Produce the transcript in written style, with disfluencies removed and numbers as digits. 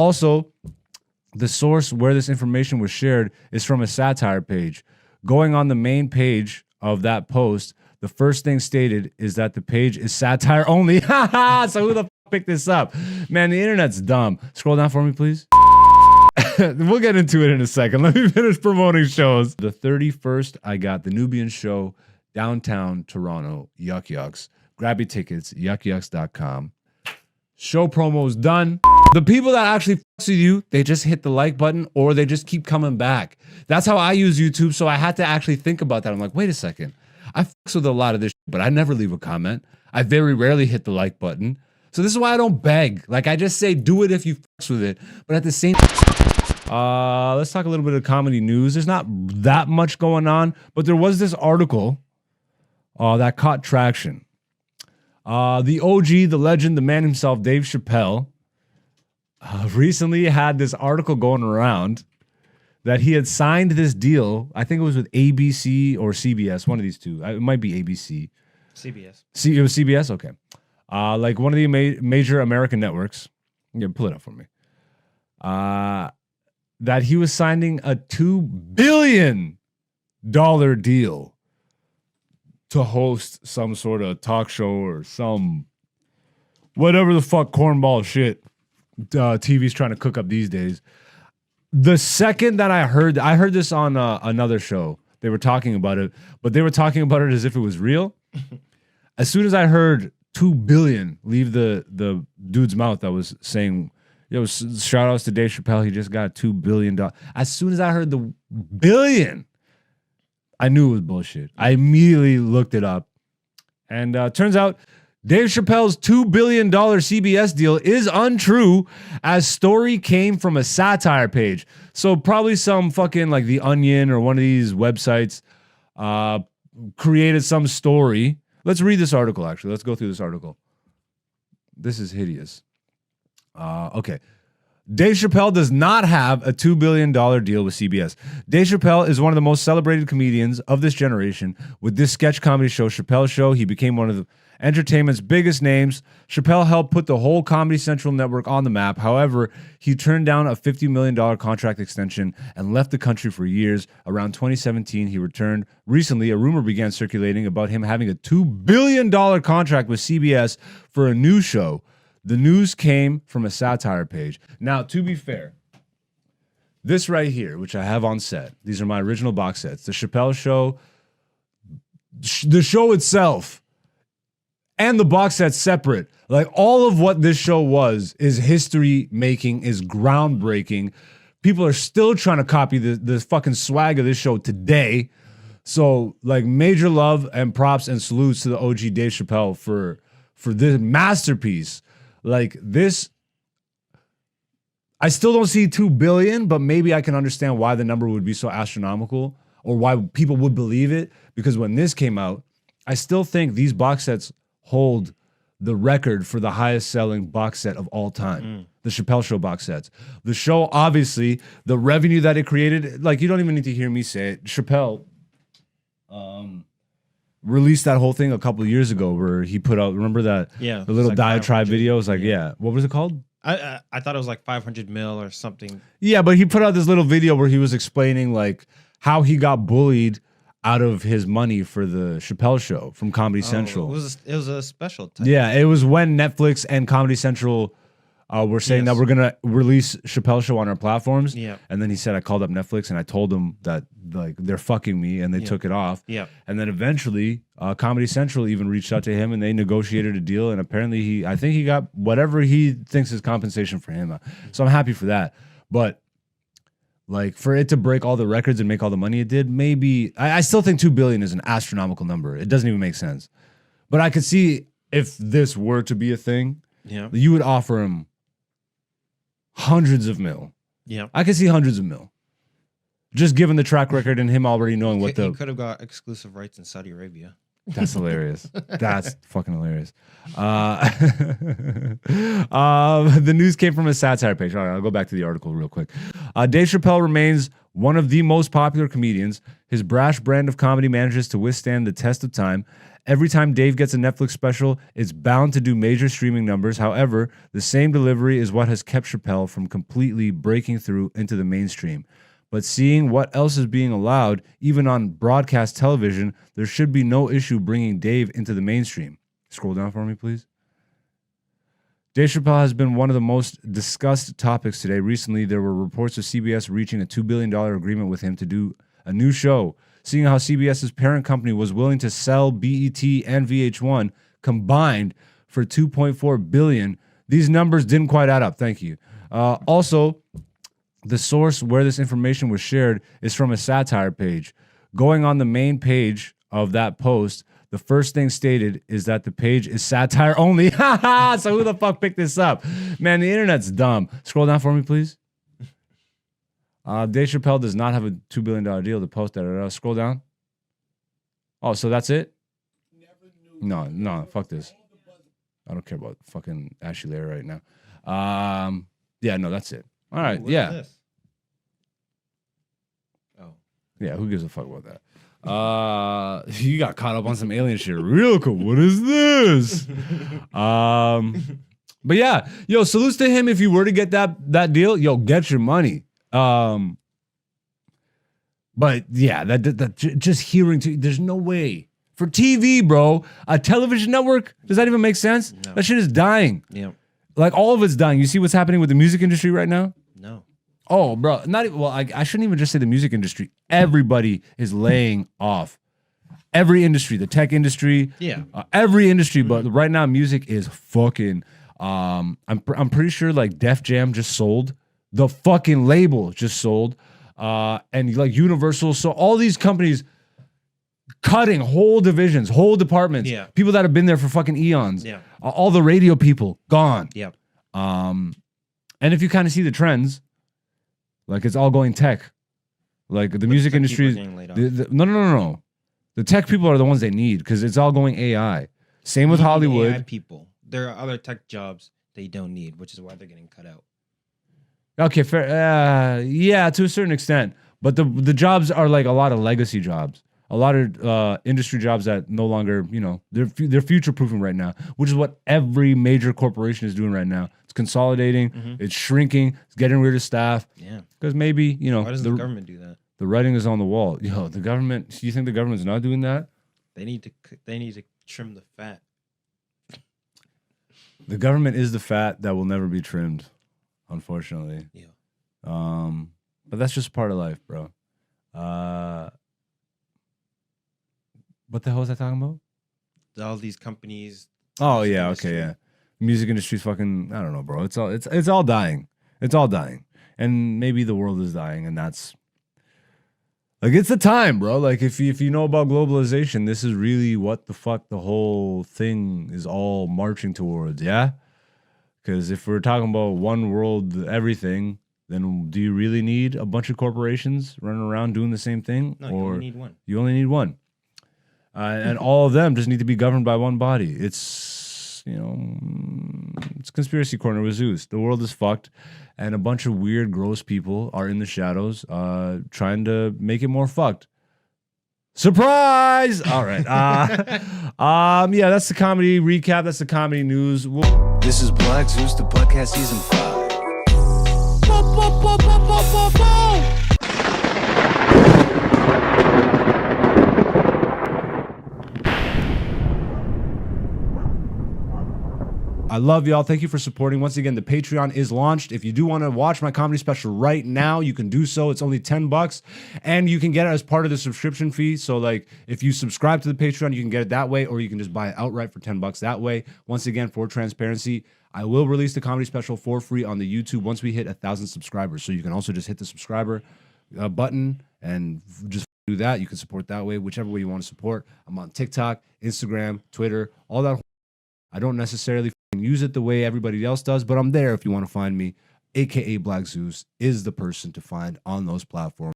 Also, the source where this information was shared is from a satire page. Going on the main page of that post, the first thing stated is that the page is satire only. So who the fuck picked this up? Man, the internet's dumb. Scroll down for me, please. We'll get into it in a second. Let me finish promoting shows. The 31st, I got the Nubian show, downtown Toronto, Yuck Yucks. Grab your tickets, yuckyucks.com. Show promo's done. The people that actually fucks with you, they just hit the like button or they just keep coming back. That's how I use YouTube, so I had to actually think about that. I'm like, wait a second. I fucks with a lot of this, but I never leave a comment. I very rarely hit the like button. So this is why I don't beg. Like, I just say do it if you fucks with it. But at the same let's talk a little bit of comedy news. There's not that much going on, but there was this article that caught traction. The OG, the legend, the man himself, Dave Chappelle, recently had this article going around that he had signed this deal. I think it was with ABC or CBS, one of these two. It might be ABC. CBS. It was CBS? Okay. Like one of the major American networks. Yeah, pull it up for me. That he was signing a $2 billion deal to host some sort of talk show or some whatever the fuck cornball shit TV's trying to cook up these days. The second that I heard this on another show. They were talking about it, but they were talking about it as if it was real. As soon as I heard 2 billion leave the dude's mouth that was saying, yo, shout outs to Dave Chappelle, he just got $2 billion. As soon as I heard the billion, I knew it was bullshit. I immediately looked it up. And turns out Dave Chappelle's $2 billion CBS deal is untrue, as story came from a satire page. So probably some fucking like The Onion or one of these websites created some story. Let's read this article, actually. Let's go through this article. This is hideous. Okay. Dave Chappelle does not have a $2 billion deal with CBS. Dave Chappelle is one of the most celebrated comedians of this generation. With this sketch comedy show, Chappelle's Show, he became one of the entertainment's biggest names. Chappelle helped put the whole Comedy Central network on the map. However, he turned down a $50 million contract extension and left the country for years. Around 2017, he returned. Recently, a rumor began circulating about him having a $2 billion contract with CBS for a new show. The news came from a satire page. Now, to be fair, this right here, which I have on set, these are my original box sets. The Chappelle Show, the show itself, and the box set separate. Like, all of what this show was is history making, is groundbreaking. People are still trying to copy the fucking swag of this show today. So, like, major love and props and salutes to the OG Dave Chappelle for this masterpiece. Like this, I still don't see 2 billion, but maybe I can understand why the number would be so astronomical or why people would believe it. Because when this came out, I still think these box sets hold the record for the highest selling box set of all time. The Chappelle Show box sets. The show, obviously, the revenue that it created, like you don't even need to hear me say it. Chappelle released that whole thing a couple of years ago where he put out, remember that? Yeah. The little like diatribe video? It was like, yeah. What was it called? I thought it was like 500 mil or something. Yeah, but he put out this little video where he was explaining like how he got bullied out of his money for the Chappelle Show from Comedy Central. It was a special type. Yeah, it was when Netflix and Comedy Central were saying that we're going to release Chappelle Show on our platforms. Yeah. And then he said, I called up Netflix and I told them that like they're fucking me and they took it off. Yeah. And then eventually Comedy Central even reached out to him and they negotiated a deal. And apparently I think he got whatever he thinks is compensation for him. So I'm happy for that. But like for it to break all the records and make all the money it did, maybe I still think 2 billion is an astronomical number. It doesn't even make sense. But I could see if this were to be a thing, you would offer him hundreds of mil. Yeah. I could see hundreds of mil. Just given the track record and him already knowing what he could have got exclusive rights in Saudi Arabia. That's hilarious. That's fucking hilarious. The news came from a satire page. All right, I'll go back to the article real quick. Dave Chappelle remains One of the most popular comedians, his brash brand of comedy manages to withstand the test of time. Every time Dave gets a Netflix special, it's bound to do major streaming numbers. However, the same delivery is what has kept Chappelle from completely breaking through into the mainstream. But seeing what else is being allowed, even on broadcast television, there should be no issue bringing Dave into the mainstream. Scroll down for me, please. Dave Chappelle has been one of the most discussed topics today. Recently, there were reports of CBS reaching a $2 billion agreement with him to do a new show. Seeing how CBS's parent company was willing to sell BET and VH1 combined for $2.4 billion, these numbers didn't quite add up. Thank you. Also, the source where this information was shared is from a satire page. Going on the main page of that post, the first thing stated is that the page is satire only. So who the fuck picked this up? Man, the internet's dumb. Scroll down for me, please. Dave Chappelle does not have a $2 billion deal to post that. Scroll down. Oh, so that's it? No, fuck this. I don't care about fucking Ashley Larry right now. Yeah, no, that's it. All right, What yeah. is this? Oh. Yeah, who gives a fuck about that? You got caught up on some alien shit real cool. What is this? But yeah, yo, salutes to him if you were to get that deal. Yo, get your money. But yeah, that just hearing there's no way for TV, bro. A television network, does that even make sense? No. That shit is dying. Yeah. Like all of it's dying. You see what's happening with the music industry right now? No. Oh, bro, not even. Well, I shouldn't even just say the music industry. Everybody is laying off. Every industry, the tech industry, Yeah. Every industry. But right now, music is fucking. I'm pretty sure like Def Jam just sold. The fucking label just sold, and like Universal. So all these companies cutting whole divisions, whole departments. Yeah. People that have been there for fucking eons. Yeah. All the radio people gone. Yeah. And if you kind of see the trends. Like it's all going tech, like the music industry. No. The tech people are the ones they need because it's all going AI. Same with You need Hollywood. AI people. There are other tech jobs they don't need, which is why they're getting cut out. Okay, fair. Yeah, to a certain extent, but the jobs are like a lot of legacy jobs, a lot of industry jobs that no longer, they're future proofing right now, which is what every major corporation is doing right now. It's consolidating, it's shrinking, it's getting rid of staff. Yeah. Because maybe, Why doesn't the government do that? The writing is on the wall. Yo, the government, you think the government's not doing that? They need to trim the fat. The government is the fat that will never be trimmed, unfortunately. Yeah. But that's just part of life, bro. What the hell was I talking about? All these companies. Oh yeah, okay, yeah. Music industry's fucking, I don't know, bro. It's all dying. It's all dying. And maybe the world is dying, and that's like it's the time, bro. Like if you know about globalization, this is really what the fuck the whole thing is all marching towards, yeah? Because if we're talking about one world everything, then do you really need a bunch of corporations running around doing the same thing? No, you only need one. You only need one. And all of them just need to be governed by one body. It's, it's conspiracy corner with Zeus. The world is fucked, and a bunch of weird, gross people are in the shadows trying to make it more fucked. Surprise! All right. Yeah, that's the comedy recap. That's the comedy news. This is Black Zeus, the podcast season 5. I love y'all. Thank you for supporting. Once again, the Patreon is launched. If you do want to watch my comedy special right now, you can do so. It's only $10, and you can get it as part of the subscription fee. So, like, if you subscribe to the Patreon, you can get it that way, or you can just buy it outright for $10 that way. Once again, for transparency, I will release the comedy special for free on the YouTube once we hit 1,000 subscribers. So you can also just hit the subscriber button and just do that. You can support that way, whichever way you want to support. I'm on TikTok, Instagram, Twitter, all that. I don't necessarily use it the way everybody else does, but I'm there if you want to find me. AKA Black Zeus is the person to find on those platforms.